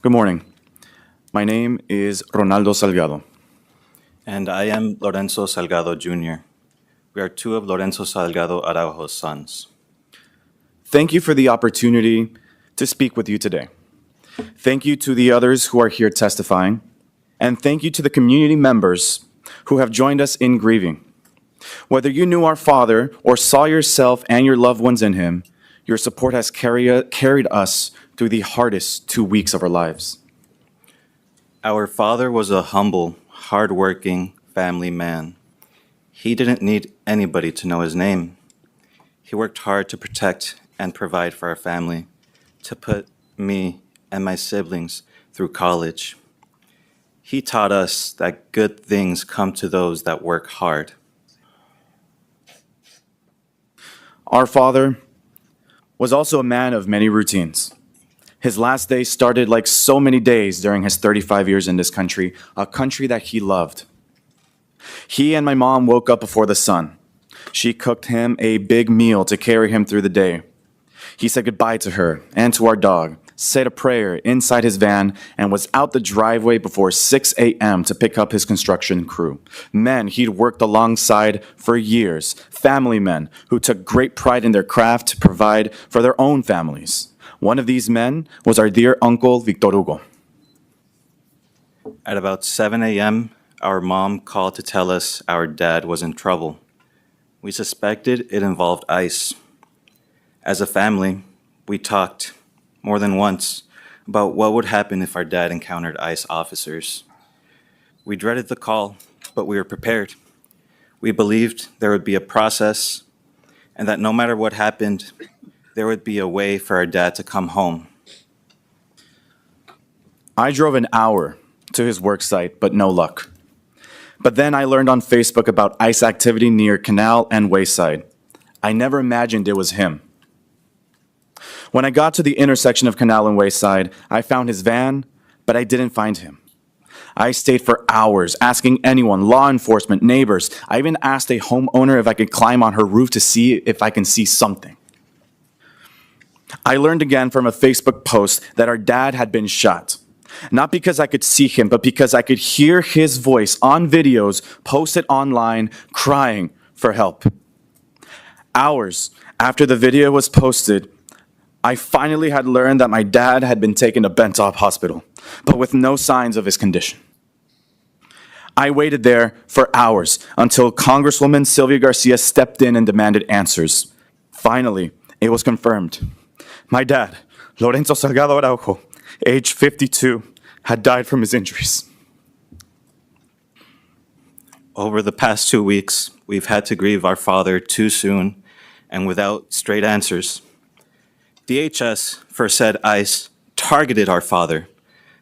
Good morning. My name is Ronaldo Salgado. And I am Lorenzo Salgado Jr. We are two of Lorenzo Salgado Araujo's sons. Thank you for the opportunity to speak with you today. Thank you to the others who are here testifying, and thank you to the community members who have joined us in grieving. Whether you knew our father or saw yourself and your loved ones in him, your support has carried us through the hardest 2 weeks of our lives. Our father was a humble, hard-working family man. He didn't need anybody to know his name. He worked hard to protect and provide for our family, to put me and my siblings through college. He taught us that good things come to those that work hard. Our father was also a man of many routines. His last day started like so many days during his 35 years in this country, a country that he loved. He and my mom woke up before the sun. She cooked him a big meal to carry him through the day. He said goodbye to her and to our dog, said a prayer inside his van, and was out the driveway before 6 a.m. to pick up his construction crew. Men he'd worked alongside for years, family men who took great pride in their craft to provide for their own families. One of these men was our dear uncle, Victor Hugo. At about 7 a.m., our mom called to tell us our dad was in trouble. We suspected it involved ICE. As a family, we talked more than once about what would happen if our dad encountered ICE officers. We dreaded the call, but we were prepared. We believed there would be a process and that no matter what happened, there would be a way for our dad to come home. I drove an hour to his work site, but no luck. But then I learned on Facebook about ICE activity near Canal and Wayside. I never imagined it was him. When I got to the intersection of Canal and Wayside, I found his van, but I didn't find him. I stayed for hours asking anyone, law enforcement, neighbors. I even asked a homeowner if I could climb on her roof to see if I can see something. I learned again from a Facebook post that our dad had been shot. Not because I could see him, but because I could hear his voice on videos posted online crying for help. Hours after the video was posted, I finally had learned that my dad had been taken to Bentop Hospital, but with no signs of his condition. I waited there for hours until Congresswoman Sylvia Garcia stepped in and demanded answers. Finally, it was confirmed. My dad, Lorenzo Salgado Araujo, age 52, had died from his injuries. Over the past 2 weeks, we've had to grieve our father too soon and without straight answers. DHS first said ICE targeted our father,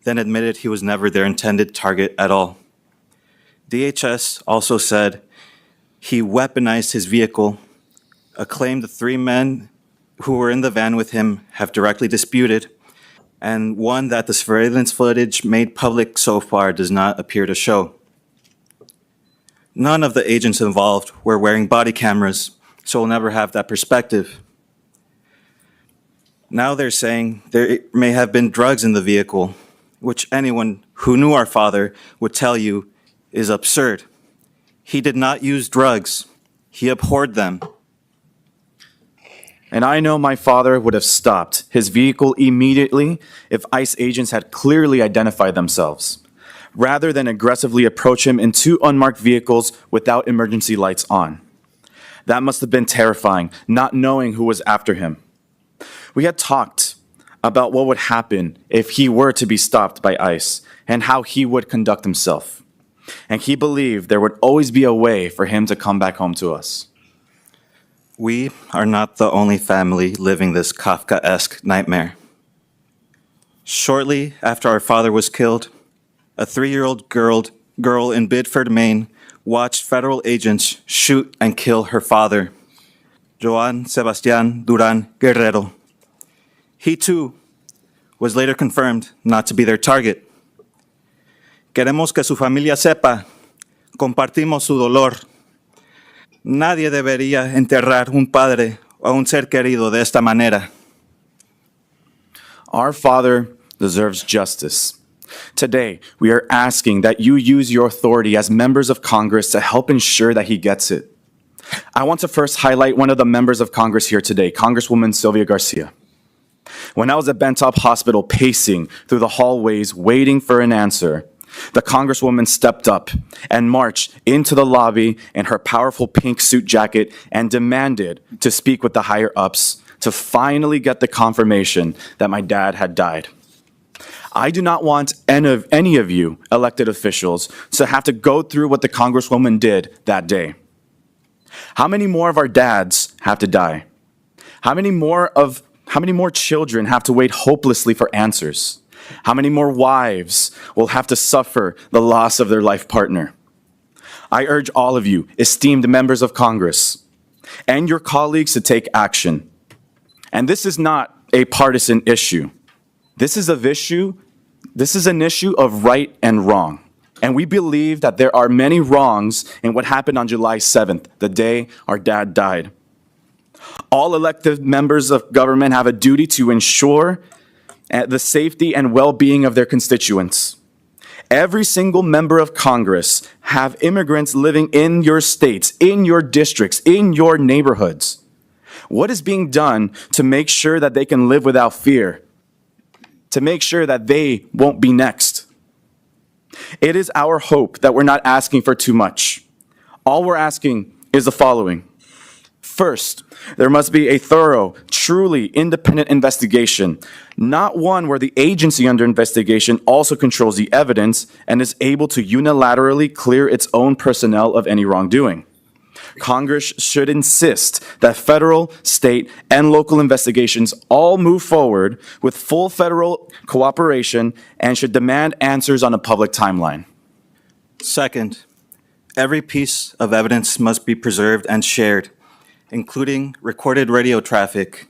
then admitted he was never their intended target at all. DHS also said he weaponized his vehicle, a claim the 3 men who were in the van with him have directly disputed, and one that the surveillance footage made public so far does not appear to show. None of the agents involved were wearing body cameras, so we'll never have that perspective. Now they're saying there may have been drugs in the vehicle, which anyone who knew our father would tell you is absurd. He did not use drugs. He abhorred them. And I know my father would have stopped his vehicle immediately if ICE agents had clearly identified themselves, rather than aggressively approach him in 2 unmarked vehicles without emergency lights on. That must have been terrifying, not knowing who was after him. We had talked about what would happen if he were to be stopped by ICE and how he would conduct himself. And he believed there would always be a way for him to come back home to us. We are not the only family living this Kafkaesque nightmare. Shortly after our father was killed, a 3-year-old girl in Biddeford, Maine, watched federal agents shoot and kill her father, Joan Sebastian Duran Guerrero. He too was later confirmed not to be their target. Queremos que su familia sepa, compartimos su dolor. Nadie debería enterrar un padre o un ser querido de esta manera. Our father deserves justice. Today, we are asking that you use your authority as members of Congress to help ensure that he gets it. I want to first highlight one of the members of Congress here today, Congresswoman Sylvia Garcia. When I was at Bentop Hospital pacing through the hallways waiting for an answer, the Congresswoman stepped up and marched into the lobby in her powerful pink suit jacket and demanded to speak with the higher-ups to finally get the confirmation that my dad had died. I do not want any of you elected officials to have to go through what the Congresswoman did that day. How many more of our dads have to die? How many more children have to wait hopelessly for answers? How many more wives will have to suffer the loss of their life partner? I urge all of you, esteemed members of Congress, and your colleagues to take action. And this is not a partisan issue. This is an issue of right and wrong. And we believe that there are many wrongs in what happened on July 7th, the day our dad died. All elected members of government have a duty to ensure the safety and well-being of their constituents. Every single member of Congress have immigrants living in your states, in your districts, in your neighborhoods. What is being done to make sure that they can live without fear? To make sure that they won't be next? It is our hope that we're not asking for too much. All we're asking is the following. First, there must be a thorough, truly independent investigation, not one where the agency under investigation also controls the evidence and is able to unilaterally clear its own personnel of any wrongdoing. Congress should insist that federal, state, and local investigations all move forward with full federal cooperation and should demand answers on a public timeline. Second, every piece of evidence must be preserved and shared, including recorded radio traffic,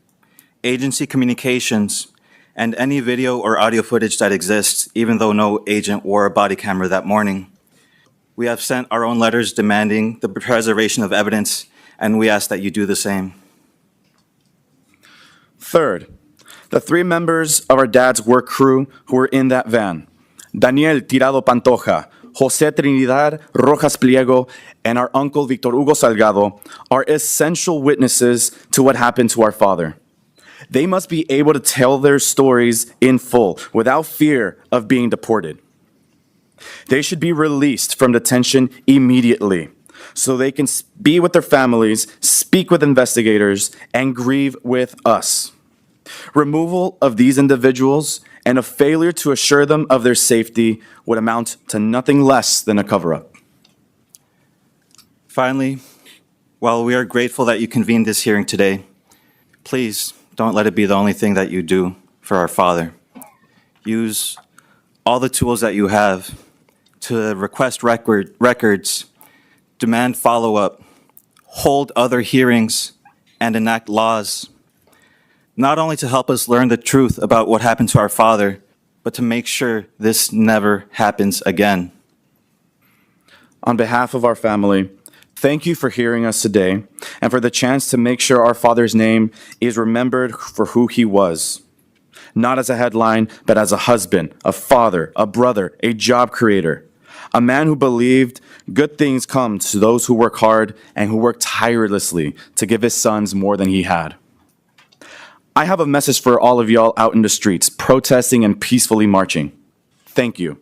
agency communications, and any video or audio footage that exists, even though no agent wore a body camera that morning. We have sent our own letters demanding the preservation of evidence, and we ask that you do the same. Third, the three members of our dad's work crew who were in that van, Daniel Tirado Pantoja, José Trinidad Rojas Pliego, and our uncle Victor Hugo Salgado, are essential witnesses to what happened to our father. They must be able to tell their stories in full without fear of being deported. They should be released from detention immediately so they can be with their families, speak with investigators, and grieve with us. Removal of these individuals and a failure to assure them of their safety would amount to nothing less than a cover-up. Finally, while we are grateful that you convened this hearing today, please don't let it be the only thing that you do for our father. Use all the tools that you have to request records, demand follow-up, hold other hearings, and enact laws, not only to help us learn the truth about what happened to our father, but to make sure this never happens again. On behalf of our family, thank you for hearing us today and for the chance to make sure our father's name is remembered for who he was. Not as a headline, but as a husband, a father, a brother, a job creator, a man who believed good things come to those who work hard and who work tirelessly to give his sons more than he had. I have a message for all of y'all out in the streets, protesting and peacefully marching. Thank you.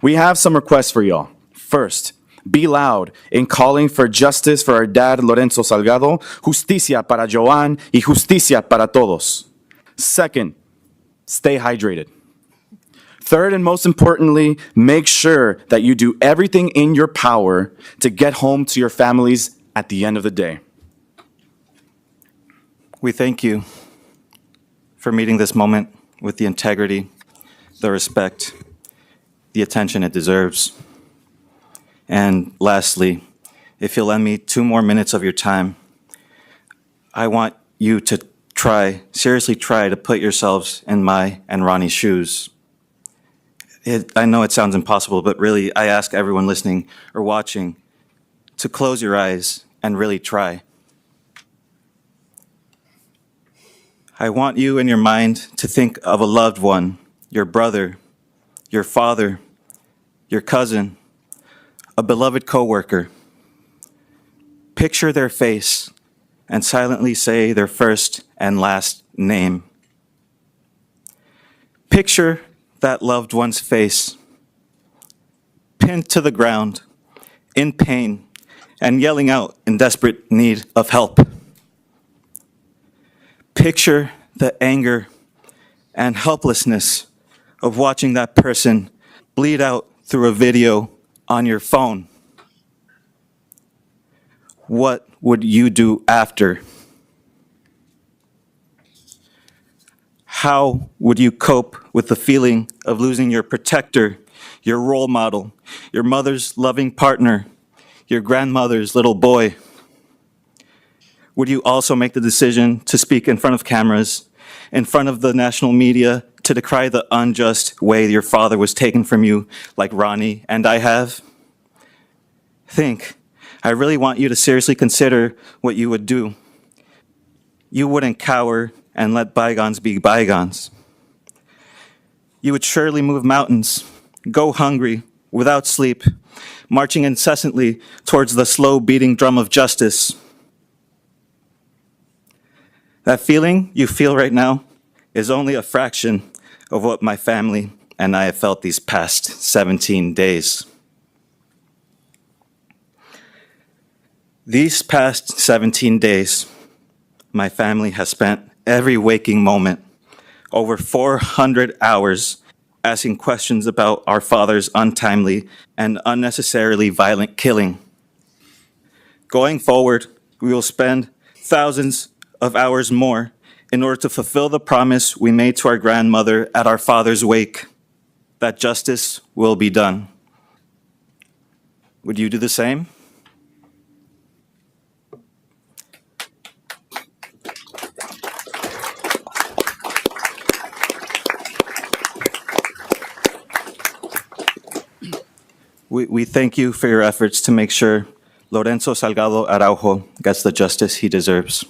We have some requests for y'all. First, be loud in calling for justice for our dad, Lorenzo Salgado, justicia para Joan y justicia para todos. Second, stay hydrated. Third, and most importantly, make sure that you do everything in your power to get home to your families at the end of the day. We thank you for meeting this moment with the integrity, the respect, the attention it deserves. And lastly, if you'll lend me 2 more minutes of your time, I want you to seriously try to put yourselves in my and Ronnie's shoes. I know it sounds impossible, but really, I ask everyone listening or watching to close your eyes and really try. I want you in your mind to think of a loved one, your brother, your father, your cousin, a beloved coworker. Picture their face and silently say their first and last name. Picture that loved one's face, pinned to the ground, in pain, and yelling out in desperate need of help. Picture the anger and helplessness of watching that person bleed out through a video on your phone. What would you do after? How would you cope with the feeling of losing your protector, your role model, your mother's loving partner, your grandmother's little boy? Would you also make the decision to speak in front of cameras, in front of the national media, to decry the unjust way your father was taken from you, like Ronnie and I have? Think. I really want you to seriously consider what you would do. You wouldn't cower and let bygones be bygones. You would surely move mountains, go hungry, without sleep, marching incessantly towards the slow beating drum of justice. That feeling you feel right now is only a fraction of what my family and I have felt these past 17 days. These past 17 days, my family has spent every waking moment, over 400 hours, asking questions about our father's untimely and unnecessarily violent killing. Going forward, we will spend thousands of hours more in order to fulfill the promise we made to our grandmother at our father's wake, that justice will be done. Would you do the same? We thank you for your efforts to make sure Lorenzo Salgado Araujo gets the justice he deserves.